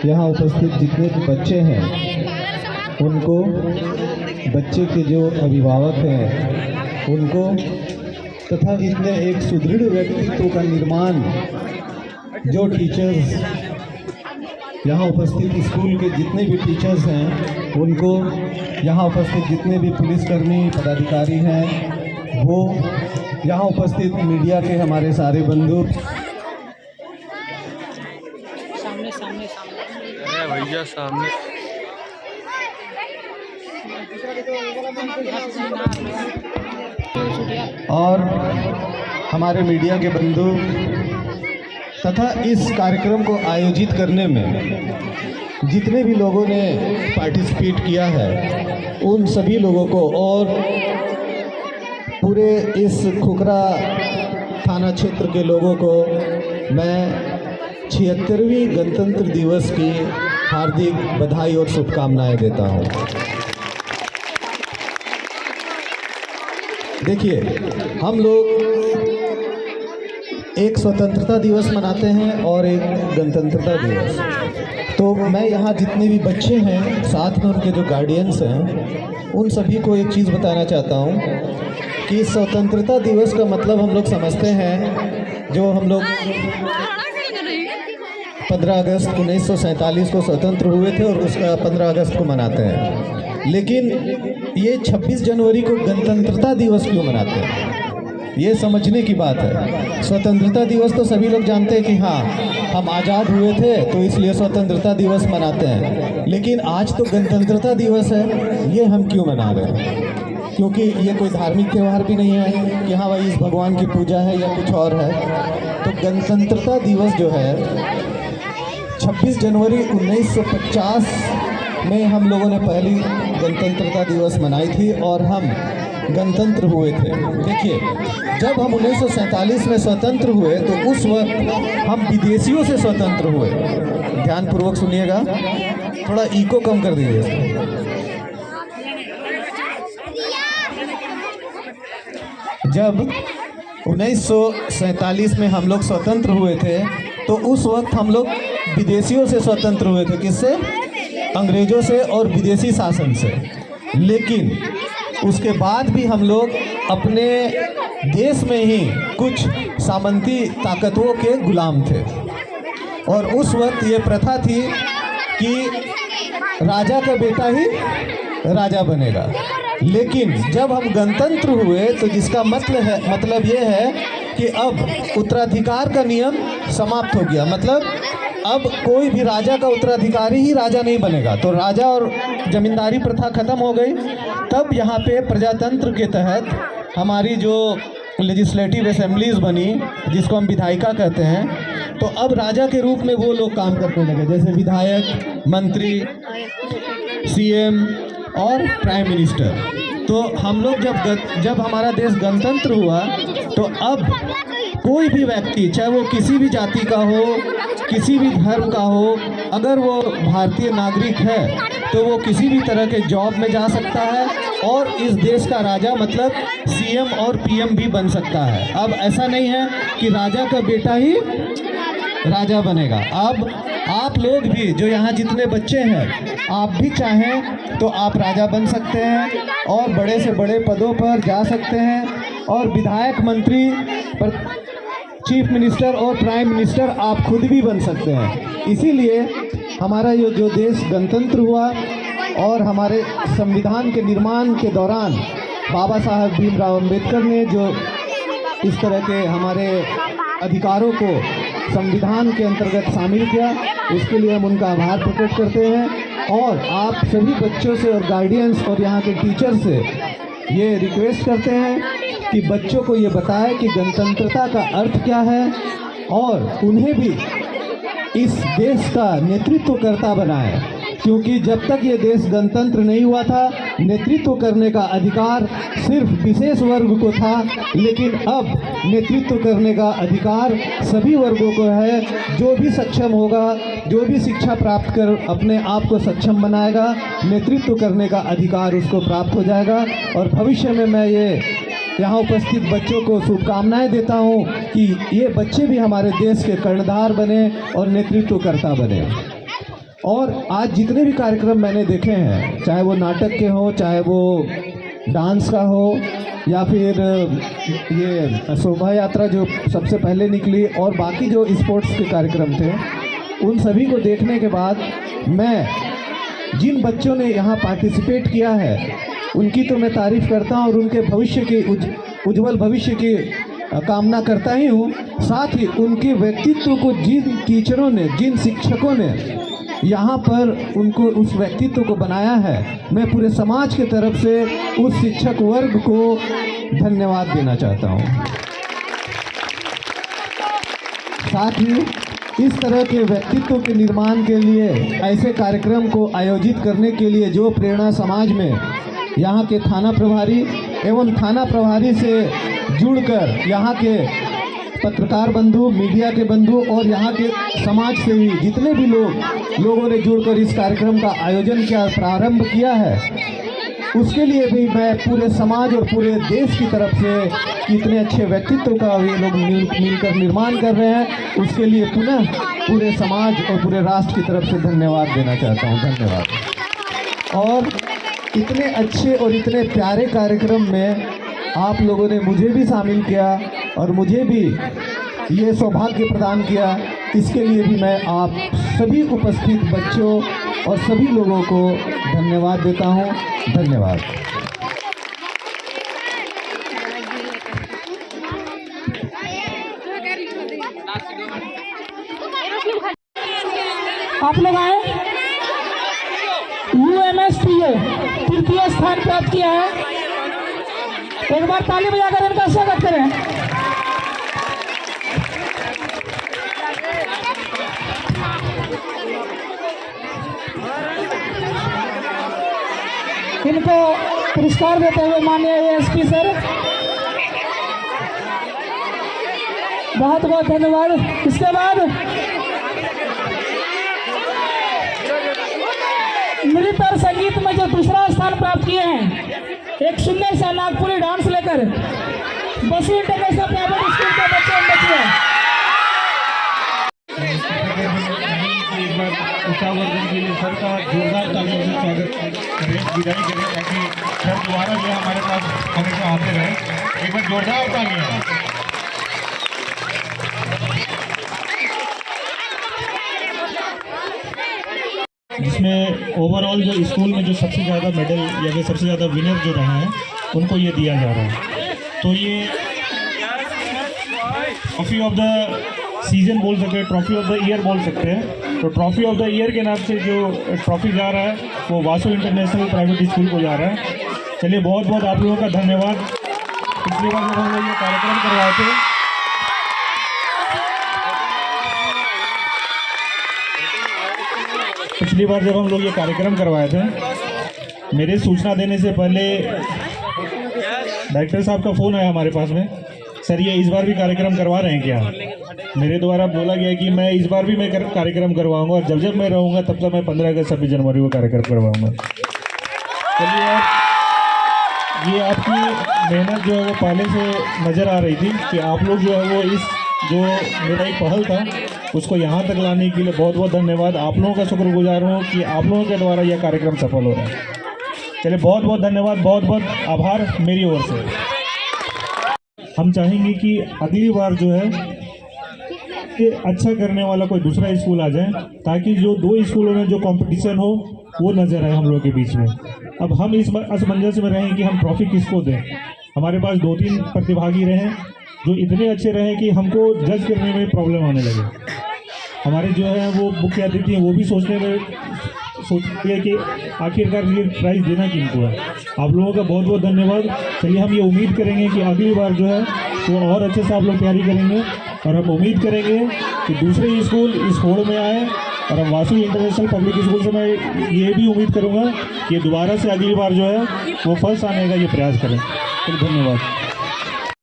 यहाँ उपस्थित जितने भी बच्चे हैं उनको, बच्चे के जो अभिभावक हैं उनको, तथा इतने एक सुदृढ़ व्यक्तित्व का निर्माण जो टीचर्स, यहाँ उपस्थित स्कूल के जितने भी टीचर्स हैं उनको, यहाँ उपस्थित जितने भी पुलिसकर्मी पदाधिकारी हैं वो, यहाँ उपस्थित मीडिया के हमारे सारे बंधु, सामने सामने सामने अरे भैया सामने और हमारे मीडिया के बंधु तथा इस कार्यक्रम को आयोजित करने में जितने भी लोगों ने पार्टिसिपेट किया है उन सभी लोगों को, और पूरे इस खुखरा थाना क्षेत्र के लोगों को मैं 76वीं गणतंत्र दिवस की हार्दिक बधाई और शुभकामनाएं देता हूं। देखिए, हम लोग एक स्वतंत्रता दिवस मनाते हैं और एक गणतंत्रता दिवस। तो मैं यहाँ जितने भी बच्चे हैं, साथ में उनके जो गार्डियंस हैं, उन सभी को एक चीज़ बताना चाहता हूँ कि स्वतंत्रता दिवस का मतलब हम लोग समझते हैं, जो हम लोग 15 अगस्त 1947 को स्वतंत्र हुए थे और उसका 15 अगस्त को मनाते हैं। लेकिन ये 26 जनवरी को गणतंत्रता दिवस क्यों मनाते हैं, ये समझने की बात है। स्वतंत्रता दिवस तो सभी लोग जानते हैं कि हाँ, हम आज़ाद हुए थे तो इसलिए स्वतंत्रता दिवस मनाते हैं। लेकिन आज तो गणतंत्रता दिवस है, ये हम क्यों मना रहे हैं? क्योंकि ये कोई धार्मिक त्यौहार भी नहीं है कि हाँ भाई इस भगवान की पूजा है या कुछ और है। तो गणतंत्रता दिवस जो है 26 जनवरी 1950 में हम लोगों ने पहली गणतंत्रता दिवस मनाई थी और हम गणतंत्र हुए थे। देखिए, जब हम 1947 में स्वतंत्र हुए तो उस वक्त हम विदेशियों से स्वतंत्र हुए। ध्यानपूर्वक सुनिएगा, थोड़ा इको कम कर दीजिए। जब 1947 में हम लोग स्वतंत्र हुए थे तो उस वक्त हम लोग विदेशियों से स्वतंत्र हुए थे। किससे? अंग्रेजों से और विदेशी शासन से। लेकिन उसके बाद भी हम लोग अपने देश में ही कुछ सामंती ताकतों के गुलाम थे और उस वक्त ये प्रथा थी कि राजा का बेटा ही राजा बनेगा। लेकिन जब हम गणतंत्र हुए तो जिसका मतलब ये है कि अब उत्तराधिकार का नियम समाप्त हो गया। मतलब अब कोई भी राजा का उत्तराधिकारी ही राजा नहीं बनेगा। तो राजा और जमींदारी प्रथा खत्म हो गई। तब यहाँ पे प्रजातंत्र के तहत हमारी जो लेजिस्लेटिव असेंबलीज बनी, जिसको हम विधायिका कहते हैं, तो अब राजा के रूप में वो लोग काम करने लगे, जैसे विधायक, मंत्री, सीएम और प्राइम मिनिस्टर। तो हम लोग जब हमारा देश गणतंत्र हुआ तो अब कोई भी व्यक्ति, चाहे वो किसी भी जाति का हो, किसी भी धर्म का हो, अगर वो भारतीय नागरिक है तो वो किसी भी तरह के जॉब में जा सकता है और इस देश का राजा मतलब सीएम और पीएम भी बन सकता है। अब ऐसा नहीं है कि राजा का बेटा ही राजा बनेगा। अब आप लोग भी, जो यहाँ जितने बच्चे हैं, आप भी चाहें तो आप राजा बन सकते हैं और बड़े से बड़े पदों पर जा सकते हैं और विधायक, मंत्री, चीफ मिनिस्टर और प्राइम मिनिस्टर आप खुद भी बन सकते हैं। इसीलिए हमारा ये जो देश गणतंत्र हुआ और हमारे संविधान के निर्माण के दौरान बाबा साहब भीमराव अंबेडकर ने जो इस तरह के हमारे अधिकारों को संविधान के अंतर्गत शामिल किया, उसके लिए हम उनका आभार प्रकट करते हैं। और आप सभी बच्चों से और गार्डियंस और यहाँ के टीचर से ये रिक्वेस्ट करते हैं कि बच्चों को ये बताएं कि गणतंत्रता का अर्थ क्या है और उन्हें भी इस देश का नेतृत्वकर्ता बनाएं। क्योंकि जब तक ये देश गणतंत्र नहीं हुआ था, नेतृत्व करने का अधिकार सिर्फ विशेष वर्ग को था, लेकिन अब नेतृत्व करने का अधिकार सभी वर्गों को है। जो भी सक्षम होगा, जो भी शिक्षा प्राप्त कर अपने आप को सक्षम बनाएगा, नेतृत्व करने का अधिकार उसको प्राप्त हो जाएगा। और भविष्य में मैं ये यहाँ उपस्थित बच्चों को शुभकामनाएं देता हूँ कि ये बच्चे भी हमारे देश के कर्णधार बने और नेतृत्वकर्ता बने। और आज जितने भी कार्यक्रम मैंने देखे हैं, चाहे वो नाटक के हो, चाहे वो डांस का हो, या फिर ये शोभा यात्रा जो सबसे पहले निकली, और बाकी जो स्पोर्ट्स के कार्यक्रम थे, उन सभी को देखने के बाद मैं जिन बच्चों ने यहाँ पार्टिसिपेट किया है उनकी तो मैं तारीफ़ करता हूँ और उनके भविष्य की उज्जवल भविष्य की कामना करता ही हूँ। साथ ही उनके व्यक्तित्व को जिन टीचरों ने, जिन शिक्षकों ने यहाँ पर उनको उस व्यक्तित्व को बनाया है, मैं पूरे समाज के तरफ से उस शिक्षक वर्ग को धन्यवाद देना चाहता हूँ। साथ ही इस तरह के व्यक्तित्व के निर्माण के लिए, ऐसे कार्यक्रम को आयोजित करने के लिए जो प्रेरणा समाज में यहाँ के थाना प्रभारी एवं थाना प्रभारी से जुड़कर यहाँ के पत्रकार बंधु, मीडिया के बंधु और यहाँ के समाज से ही जितने भी लोगों ने जुड़कर इस कार्यक्रम का आयोजन किया, प्रारंभ किया है, उसके लिए भी मैं पूरे समाज और पूरे देश की तरफ से इतने अच्छे व्यक्तित्व का ये लोग मिलकर निर्माण कर रहे हैं, उसके लिए पुनः पूरे समाज और पूरे राष्ट्र की तरफ से धन्यवाद देना चाहता हूँ। धन्यवाद। और इतने अच्छे और इतने प्यारे कार्यक्रम में आप लोगों ने मुझे भी शामिल किया और मुझे भी ये सौभाग्य प्रदान किया, इसके लिए भी मैं आप सभी उपस्थित बच्चों और सभी लोगों को धन्यवाद देता हूँ। धन्यवाद। आप लोग आए, UMSPA तृतीय स्थान प्राप्त किया है। एक बार ताली बजाकर इनका स्वागत करें। इनको पुरस्कार देते हुए माननीय ASP सर, बहुत बहुत धन्यवाद। इसके बाद नृत्य और संगीत में जो दूसरा स्थान प्राप्त किए हैं, एक सुंदर सा नागपुरी डांस लेकर बसु इंटरनेशनल प्राइवेट स्कूल के बच्चे वर्धन के लिए सर का जोरदार तालियों से स्वागत करें, विदाई करें, ताकि सर दोबारा जो है हमारे पास हमेशा आते रहे। एक बार जोरदार तालियां। जिसमें ओवरऑल जो स्कूल में जो सबसे ज़्यादा मेडल या फिर सबसे ज़्यादा विनर जो रहे हैं उनको ये दिया जा रहा है। तो ये ट्रॉफी ऑफ द सीजन बोल सकते हैं, ट्रॉफी ऑफ द ईयर बोल सकते हैं। तो ट्रॉफी ऑफ द ईयर के नाम से जो ट्रॉफी जा रहा है वो वासु इंटरनेशनल प्राइवेट स्कूल को जा रहा है। चलिए, बहुत बहुत आप लोगों का धन्यवाद। पिछली बार जब हम लोग ये कार्यक्रम करवाए थे, मेरे सूचना देने से पहले डायरेक्टर साहब का फ़ोन आया हमारे पास में, सर ये इस बार भी कार्यक्रम करवा रहे हैं क्या। मेरे द्वारा बोला गया कि मैं इस बार भी मैं कार्यक्रम करवाऊंगा, और जब जब मैं रहूंगा तब तक मैं 15 अगस्त 26 जनवरी को कार्यक्रम करवाऊंगा। चलिए, ये आपकी मेहनत जो है वो पहले से नज़र आ रही थी कि आप लोग जो है वो इस जो मेरा एक पहल था उसको यहाँ तक लाने के लिए बहुत बहुत धन्यवाद। आप लोगों का शुक्रगुजार हूँ कि आप लोगों के द्वारा यह कार्यक्रम सफल हो रहा है। चलिए, बहुत बहुत धन्यवाद, बहुत बहुत आभार मेरी ओर से। हम चाहेंगे कि अगली बार जो है कि अच्छा करने वाला कोई दूसरा स्कूल आ जाए, ताकि जो दो स्कूलों में जो कंपटीशन हो वो नज़र आए हम लोगों के बीच में। अब हम इस असमंजस में रहें कि हम ट्रॉफी किसको दें। हमारे पास 2-3 प्रतिभागी रहे जो इतने अच्छे रहे कि हमको जज करने में प्रॉब्लम आने लगे। हमारे जो है वो मुख्य अतिथि हैं, वो भी सोचते हैं कि आखिरकार ये प्राइज़ देना किनको है। आप लोगों का बहुत बहुत धन्यवाद। चलिए, हम ये उम्मीद करेंगे कि अगली बार जो है वो और अच्छे से आप लोग तैयारी करेंगे, और हम उम्मीद करेंगे कि दूसरे स्कूल इस होड़ में आए। और हम वासु इंटरनेशनल पब्लिक स्कूल से मैं ये भी उम्मीद करूँगा कि दोबारा से अगली बार जो है वो फर्स्ट आने का ये प्रयास करें। तो धन्यवाद।